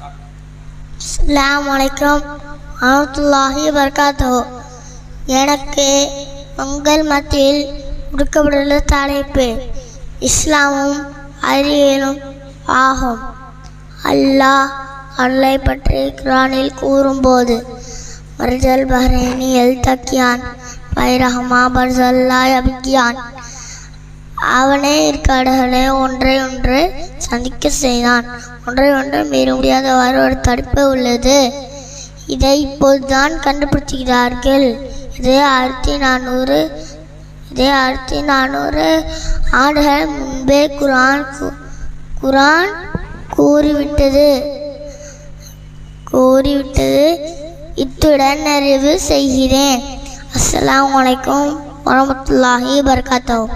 அஸ்ஸலாமு அலைக்கும் வரஹ்மத்துல்லாஹி வபரகாத்துஹு. எனக்கு உங்கள் மத்தியில் கொடுக்கப்பட்டுள்ள தலைப்பு இஸ்லாமும் அறிவியலும் ஆகும். அல்லாஹ் அருளை பற்றி குர்ஆனில் கூறும்போது, மர்ஜல் பஹ்ரைனி எல்தக்கியான் பைரஹமா பர்சல்லா யப்கியான், அவனே கடல்களை ஒன்றை ஒன்று சந்திக்க செய்தான். ஒன்றை ஒன்று மீற முடியாதவாறு ஒரு தடுப்பு உள்ளது. இதை இப்போதுதான் கண்டுபிடிக்கிறார்கள். இதே 1400 ஆண்டுகள் முன்பே குர்ஆன் கூறிவிட்டது. இத்துடன் நிறைவு செய்கிறேன். அஸ்ஸலாமு அலைக்கும் வரஹ்மத்துல்லாஹி வபரகாத்துஹு.